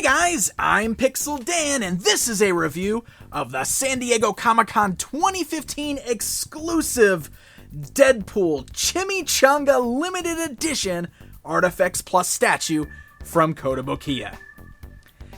Hey guys, I'm Pixel Dan, and this is a review of the San Diego Comic-Con 2015 exclusive Deadpool Chimichanga Limited Edition ArtFX Plus statue from Kotobukiya.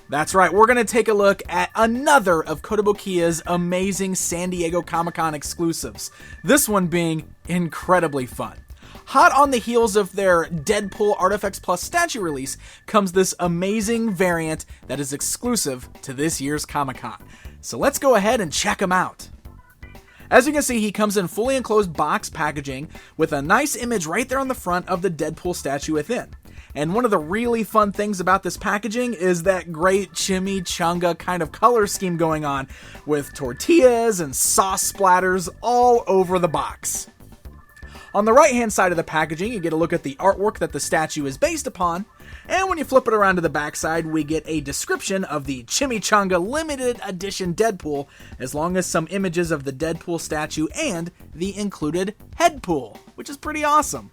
That's right, we're going to take a look at another of Kotobukiya's amazing San Diego Comic-Con exclusives, this one being incredibly fun. Hot on the heels of their Deadpool ArtFX Plus statue release comes this amazing variant that is exclusive to this year's Comic-Con. So let's go ahead and check him out. As you can see, he comes in fully enclosed box packaging with a nice image right there on the front of the Deadpool statue within. And one of the really fun things about this packaging is that great chimichanga kind of color scheme going on with tortillas and sauce splatters all over the box. On the right hand side of the packaging, you get a look at the artwork that the statue is based upon, and when you flip it around to the backside, we get a description of the Chimichanga Limited Edition Deadpool, as long as some images of the Deadpool statue and the included head pool, which is pretty awesome.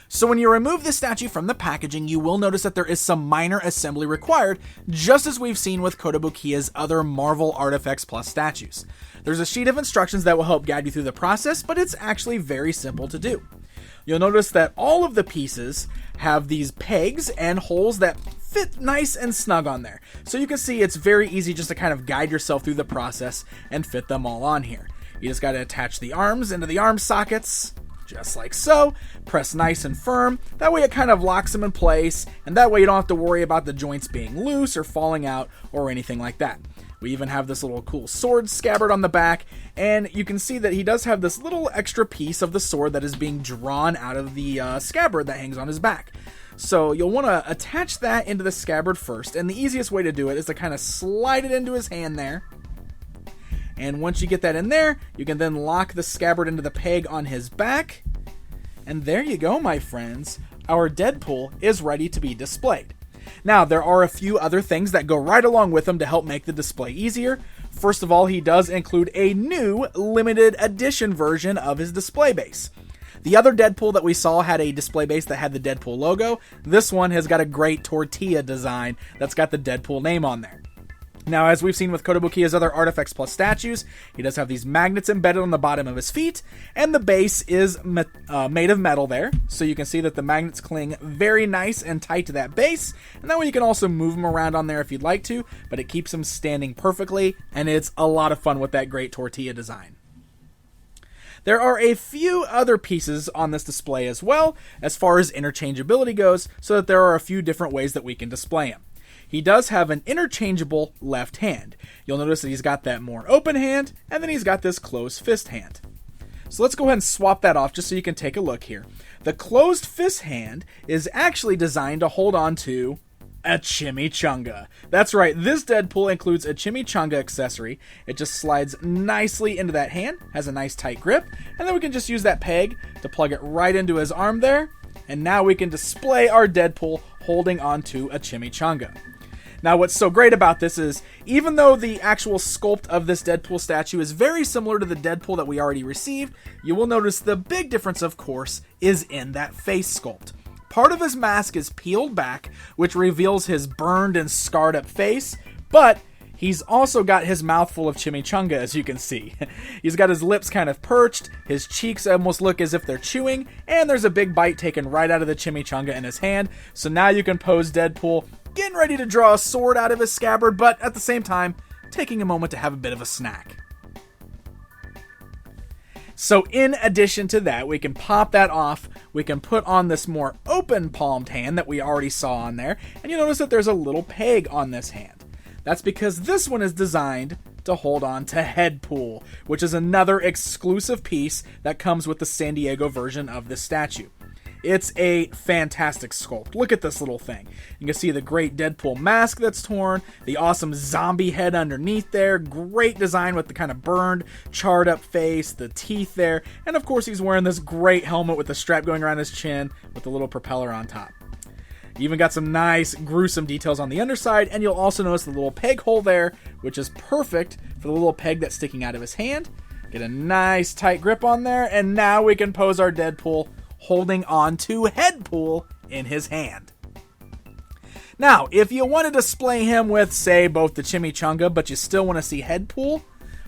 So when you remove the statue from the packaging, you will notice that there is some minor assembly required, just as we've seen with Kotobukiya's other Marvel ArtFX Plus statues. There's a sheet of instructions that will help guide you through the process, but it's actually very simple to do. You'll notice that all of the pieces have these pegs and holes that fit nice and snug on there. So you can see it's very easy just to kind of guide yourself through the process and fit them all on here. You just got to attach the arms into the arm sockets, just like so. Press nice and firm. That way it kind of locks them in place, and that way you don't have to worry about the joints being loose or falling out or anything like that. We even have this little cool sword scabbard on the back, and you can see that he does have this little extra piece of the sword that is being drawn out of the scabbard that hangs on his back. So you'll want to attach that into the scabbard first, and the easiest way to do it is to kind of slide it into his hand there. And once you get that in there, you can then lock the scabbard into the peg on his back. And there you go, my friends. Our Deadpool is ready to be displayed. Now, there are a few other things that go right along with him to help make the display easier. First of all, he does include a new limited edition version of his display base. The other Deadpool that we saw had a display base that had the Deadpool logo. This one has got a great tortilla design that's got the Deadpool name on there. Now, as we've seen with Kotobukiya's other ArtFX Plus statues, he does have these magnets embedded on the bottom of his feet, and the base is made of metal there, so you can see that the magnets cling very nice and tight to that base, and that way you can also move them around on there if you'd like to, but it keeps them standing perfectly, and it's a lot of fun with that great tortilla design. There are a few other pieces on this display as well, as far as interchangeability goes, so that there are a few different ways that we can display him. He does have an interchangeable left hand. You'll notice that he's got that more open hand, and then he's got this closed fist hand. So let's go ahead and swap that off just so you can take a look here. The closed fist hand is actually designed to hold on to a chimichanga. That's right, this Deadpool includes a chimichanga accessory. It just slides nicely into that hand, has a nice tight grip, and then we can just use that peg to plug it right into his arm there, and now we can display our Deadpool holding onto a chimichanga. Now, what's so great about this is, even though the actual sculpt of this Deadpool statue is very similar to the Deadpool that we already received, you will notice the big difference, of course, is in that face sculpt. Part of his mask is peeled back, which reveals his burned and scarred up face, but he's also got his mouth full of chimichanga, as you can see. He's got his lips kind of perched, his cheeks almost look as if they're chewing, and there's a big bite taken right out of the chimichanga in his hand. So now you can pose Deadpool getting ready to draw a sword out of his scabbard, but at the same time, taking a moment to have a bit of a snack. So in addition to that, we can pop that off, we can put on this more open palmed hand that we already saw on there, and you notice that there's a little peg on this hand. That's because this one is designed to hold on to Headpool, which is another exclusive piece that comes with the San Diego version of this statue. It's a fantastic sculpt. Look at this little thing. You can see the great Deadpool mask that's torn, the awesome zombie head underneath there, great design with the kind of burned, charred up face, the teeth there, and of course he's wearing this great helmet with the strap going around his chin with a little propeller on top. You even got some nice gruesome details on the underside, and you'll also notice the little peg hole there, which is perfect for the little peg that's sticking out of his hand. Get a nice tight grip on there, and now we can pose our Deadpool holding on to Headpool in his hand. Now, if you want to display him with, say, both the Chimichanga, but you still want to see head pool,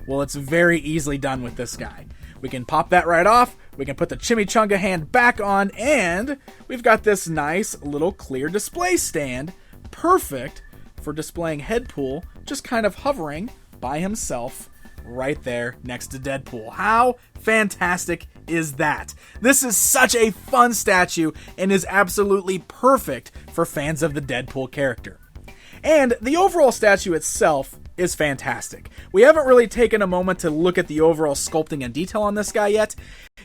well, it's very easily done with this guy. We can pop that right off, we can put the Chimichanga hand back on, and we've got this nice little clear display stand, perfect for displaying head pool, just kind of hovering by himself right there next to Deadpool. How fantastic is that? This is such a fun statue and is absolutely perfect for fans of the Deadpool character. And the overall statue itself is fantastic. We haven't really taken a moment to look at the overall sculpting and detail on this guy yet.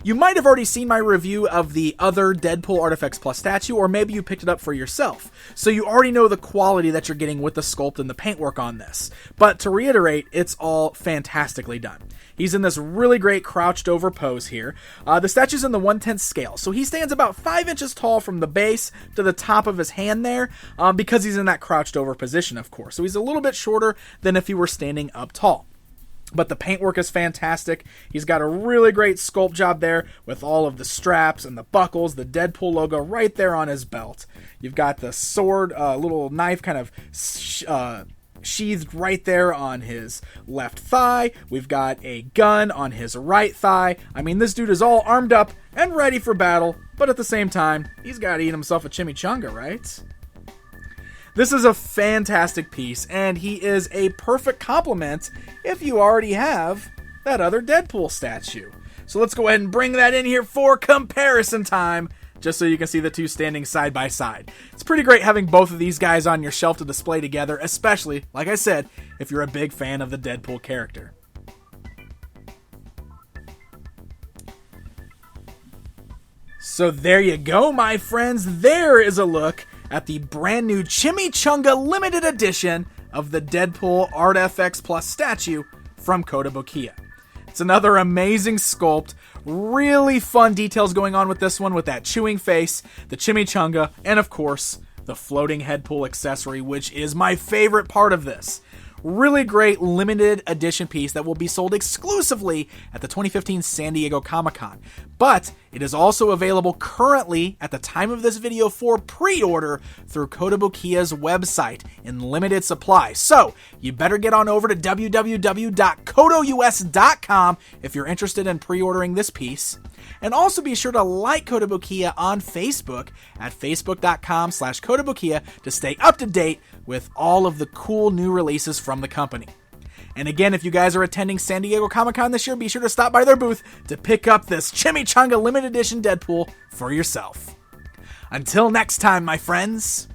You might have already seen my review of the other Deadpool ArtFX Plus statue, or maybe you picked it up for yourself. So you already know the quality that you're getting with the sculpt and the paintwork on this. But to reiterate, it's all fantastically done. He's in this really great crouched over pose here. The statue's in the 1/10 scale, so he stands about 5 inches tall from the base to the top of his hand there, because he's in that crouched over position, of course. So he's a little bit shorter than if he were standing up tall. But the paintwork is fantastic. He's got a really great sculpt job there with all of the straps and the buckles, the Deadpool logo right there on his belt. You've got the sword, little knife kind of sheathed right there on his left thigh. We've got a gun on his right thigh. I mean, this dude is all armed up and ready for battle, but at the same time, he's got to eat himself a chimichanga, right? This is a fantastic piece, and he is a perfect complement if you already have that other Deadpool statue. So let's go ahead and bring that in here for comparison time, just so you can see the two standing side by side. It's pretty great having both of these guys on your shelf to display together, especially, like I said, if you're a big fan of the Deadpool character. So there you go, my friends. There is a look at the brand new Chimichanga limited edition of the Deadpool ArtFX Plus statue from Kotobukiya. It's another amazing sculpt, really fun details going on with this one with that chewing face, the Chimichanga, and of course, the floating head pool accessory, which is my favorite part of this. Really great limited edition piece that will be sold exclusively at the 2015 San Diego Comic-Con. But it is also available currently at the time of this video for pre-order through Kotobukiya's website in limited supply. So you better get on over to www.kotous.com if you're interested in pre-ordering this piece. And also be sure to like Kotobukiya on Facebook at facebook.com/Kotobukiya to stay up to date with all of the cool new releases from the company. And again, if you guys are attending San Diego Comic-Con this year, be sure to stop by their booth to pick up this Chimichanga limited edition Deadpool for yourself. Until next time, my friends.